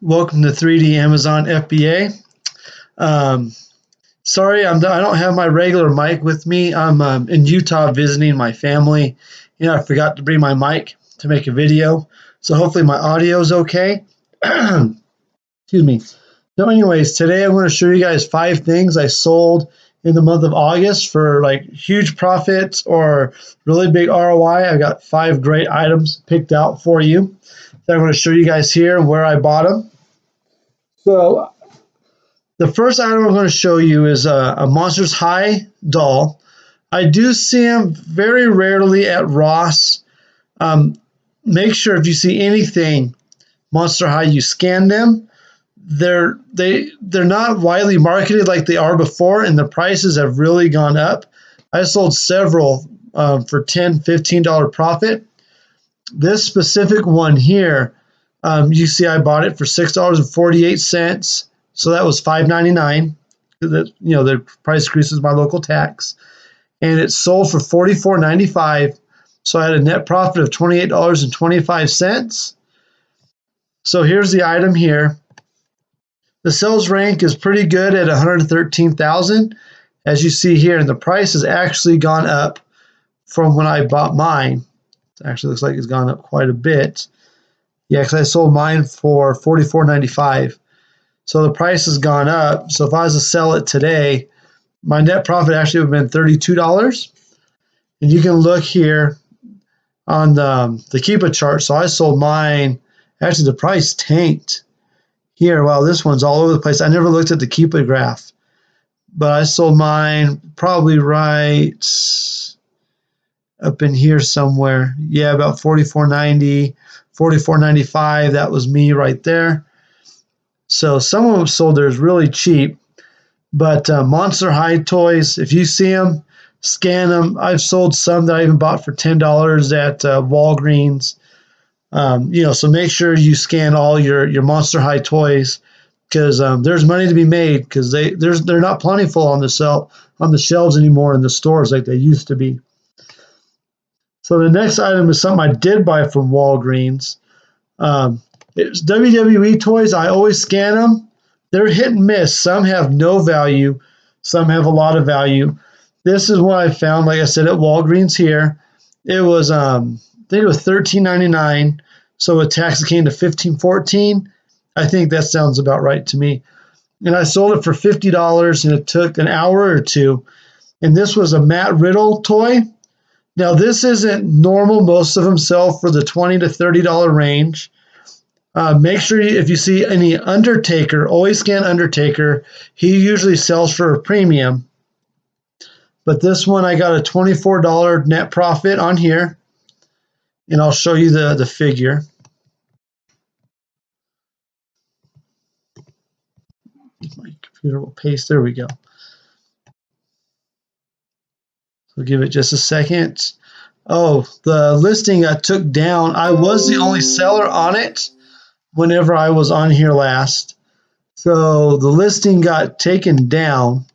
Welcome to 3D Amazon FBA. Sorry, I don't have my regular mic with me. I'm in Utah visiting my family. I forgot to bring my mic to make a video, so hopefully my audio is okay. Excuse me. So anyways, today I'm going to show you guys 5 things I sold in the month of August for like huge profits or really big ROI. I got 5 great items picked out for you that I'm going to show you guys here and where I bought them. So the first item I'm going to show you is a Monsters High doll. I do see them very rarely at Ross. Make sure if you see anything Monster High, you scan them. They're not widely marketed like they are before, and the prices have really gone up. I sold several for $10, $15 profit. This specific one here, you see I bought it for $6.48. So that was $5.99. The price increases my local tax, and it sold for $44.95. So I had a net profit of $28.25. So here's the item here. The sales rank is pretty good at 113,000, as you see here, and the price has actually gone up from when I bought mine. It actually looks like it's gone up quite a bit. Yeah, because I sold mine for $44.95. So the price has gone up. So if I was to sell it today, my net profit actually would have been $32. And you can look here on the Keepa chart. So I sold mine. Actually, the price tanked here. Wow, this one's all over the place. I never looked at the Keepa graph. But I sold mine probably right up in here somewhere. Yeah, about $44.90, $44.95. That was me right there. So some of them sold theirs really cheap, but Monster High toys, if you see them, scan them. I've sold some that I even bought for $10 at Walgreens. So make sure you scan all your Monster High toys, because there's money to be made, because they're not plentiful on the shelves anymore in the stores like they used to be. So the next item is something I did buy from Walgreens. It's WWE toys. I always scan them. They're hit and miss. Some have no value. Some have a lot of value. This is what I found, like I said, at Walgreens here. It was, I think it was $13.99. So with tax it came to $15.14. I think that sounds about right to me. And I sold it for $50, and it took an hour or two. And this was a Matt Riddle toy. Now, this isn't normal. Most of them sell for the $20 to $30 range. Make sure if you see any Undertaker, always scan Undertaker. He usually sells for a premium. But this one, I got a $24 net profit on here. And I'll show you the figure. My computer will paste. There we go. So give it just a second. Oh, the listing got took down. I was the only seller on it whenever I was on here last. So the listing got taken down.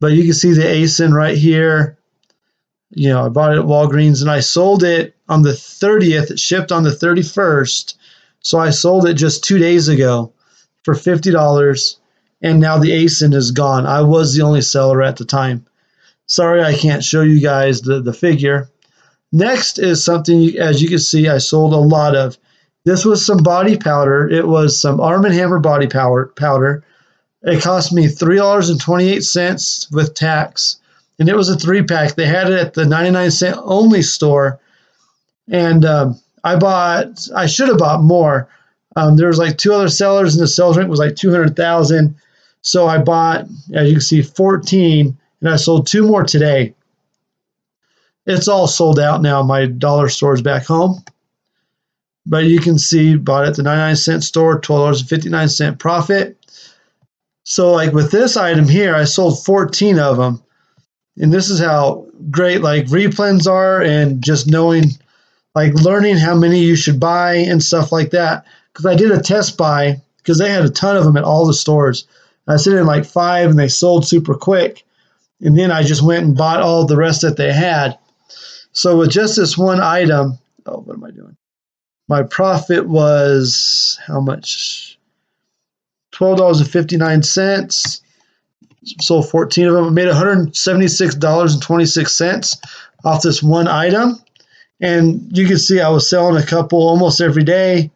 But you can see the ASIN right here. I bought it at Walgreens, and I sold it on the 30th. It shipped on the 31st. So I sold it just 2 days ago for $50. And now the ASIN is gone. I was the only seller at the time. Sorry, I can't show you guys the figure. Next is something, as you can see, I sold a lot of. This was some body powder. It was some Arm & Hammer body powder. It cost me $3.28 with tax, and it was a 3-pack. They had it at the 99-cent only store, and I should have bought more. There was like 2 other sellers, and the sales rank was like 200,000. So I bought, as you can see, 14. And I sold 2 more today. It's all sold out now. My dollar stores back home. But you can see, bought at the 99-cent store, $12.59 profit. So like with this item here, I sold 14 of them. And this is how great like replens are, and just knowing, like learning how many you should buy and stuff like that. Because I did a test buy, because they had a ton of them at all the stores. I sent in like 5, and they sold super quick. And then I just went and bought all the rest that they had. So with just this one item, what am I doing? My profit was how much? $12.59. Sold 14 of them. I made $176.26 off this one item. And you can see I was selling a couple almost every day.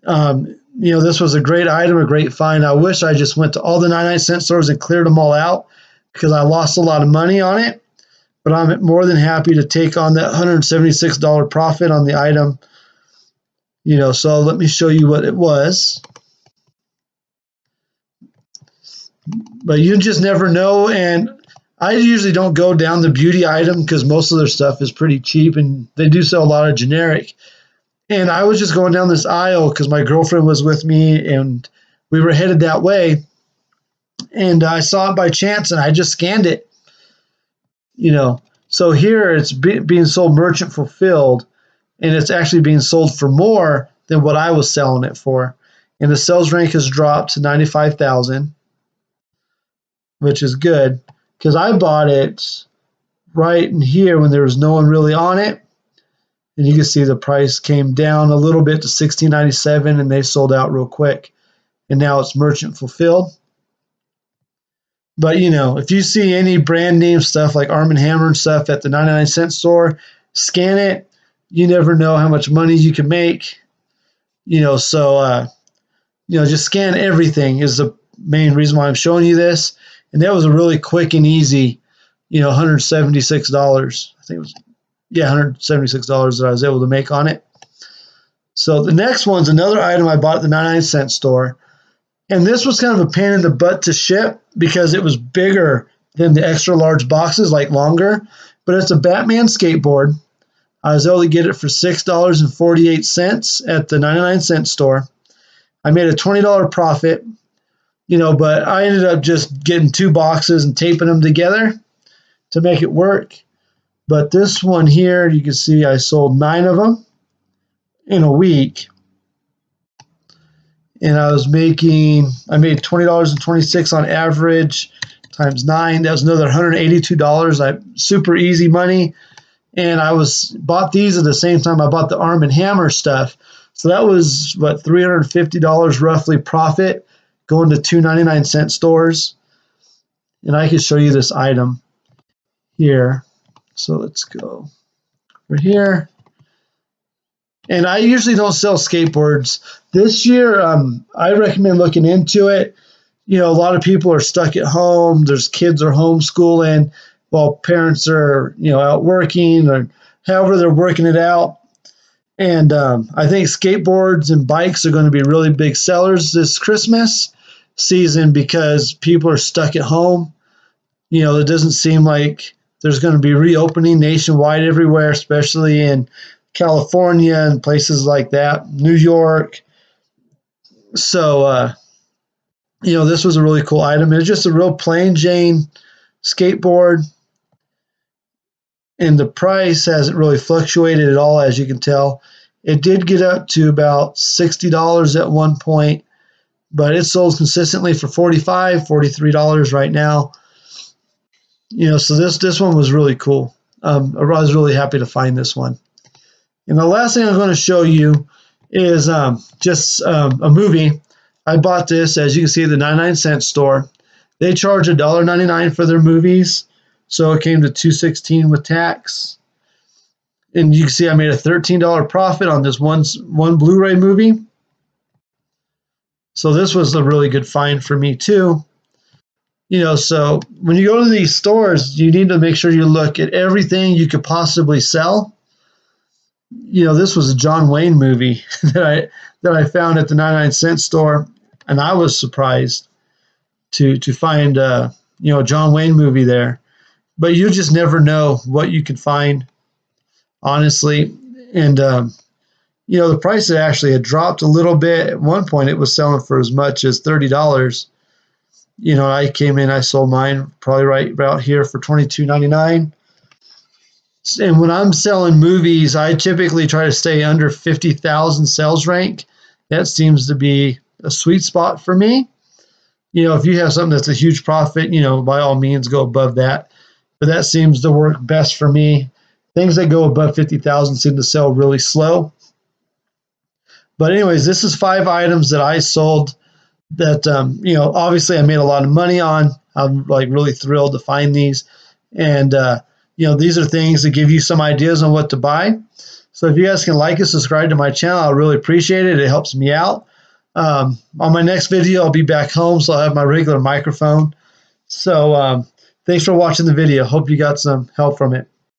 This was a great item, a great find. I wish I just went to all the 99-cent stores and cleared them all out because I lost a lot of money on it. But I'm more than happy to take on that $176 profit on the item. So let me show you what it was. But you just never know. And I usually don't go down the beauty item because most of their stuff is pretty cheap and they do sell a lot of generic. And I was just going down this aisle because my girlfriend was with me and we were headed that way. And I saw it by chance and I just scanned it. So here it's being sold merchant fulfilled and it's actually being sold for more than what I was selling it for. And the sales rank has dropped to 95,000, which is good because I bought it right in here when there was no one really on it. And you can see the price came down a little bit to $16.97 and they sold out real quick. And now it's merchant fulfilled. But, if you see any brand name stuff like Arm & Hammer and stuff at the 99-cent store, scan it. You never know how much money you can make. Just scan everything is the main reason why I'm showing you this. And that was a really quick and easy, $176. I think it was, $176 that I was able to make on it. So the next one's another item I bought at the 99-cent store. And this was kind of a pain in the butt to ship because it was bigger than the extra large boxes, like longer. But it's a Batman skateboard. I was able to get it for $6.48 at the 99-cent store. I made a $20 profit, but I ended up just getting 2 boxes and taping them together to make it work. But this one here, you can see I sold 9 of them in a week. And I made $20.26 on average times 9. That was another $182. Super easy money. And I bought these at the same time I bought the Arm & Hammer stuff. So that was, $350 roughly profit going to 2 99-cent stores. And I can show you this item here. So let's go over here. And I usually don't sell skateboards. This year, I recommend looking into it. A lot of people are stuck at home. There's kids are homeschooling while parents are, out working or however they're working it out. And I think skateboards and bikes are going to be really big sellers this Christmas season because people are stuck at home. It doesn't seem like there's going to be reopening nationwide everywhere, especially in California and places like that, New York. So, this was a really cool item. It's just a real plain Jane skateboard. And the price hasn't really fluctuated at all, as you can tell. It did get up to about $60 at one point, but it sold consistently for $45, $43 right now. So this one was really cool. I was really happy to find this one. And the last thing I'm going to show you is just a movie. I bought this, as you can see, at the 99-cent store. They charge $1.99 for their movies, so it came to $2.16 with tax. And you can see I made a $13 profit on this one Blu-ray movie. So this was a really good find for me too. So when you go to these stores, you need to make sure you look at everything you could possibly sell. This was a John Wayne movie that I found at the 99-cent store, and I was surprised to find a John Wayne movie there. But you just never know what you could find, honestly. And the price actually had dropped a little bit. At one point, it was selling for as much as $30. I came in, I sold mine probably right about here for $22.99. And when I'm selling movies, I typically try to stay under 50,000 sales rank. That seems to be a sweet spot for me. If you have something that's a huge profit, by all means go above that. But that seems to work best for me. Things that go above 50,000 seem to sell really slow. But anyways, this is 5 items that I sold that obviously I made a lot of money on. I'm like really thrilled to find these, and these are things that give you some ideas on what to buy. So if you guys can like and subscribe to my channel, I really appreciate it. It helps me out. On my next video, I'll be back home, so I'll have my regular microphone. So thanks for watching the video. Hope you got some help from it.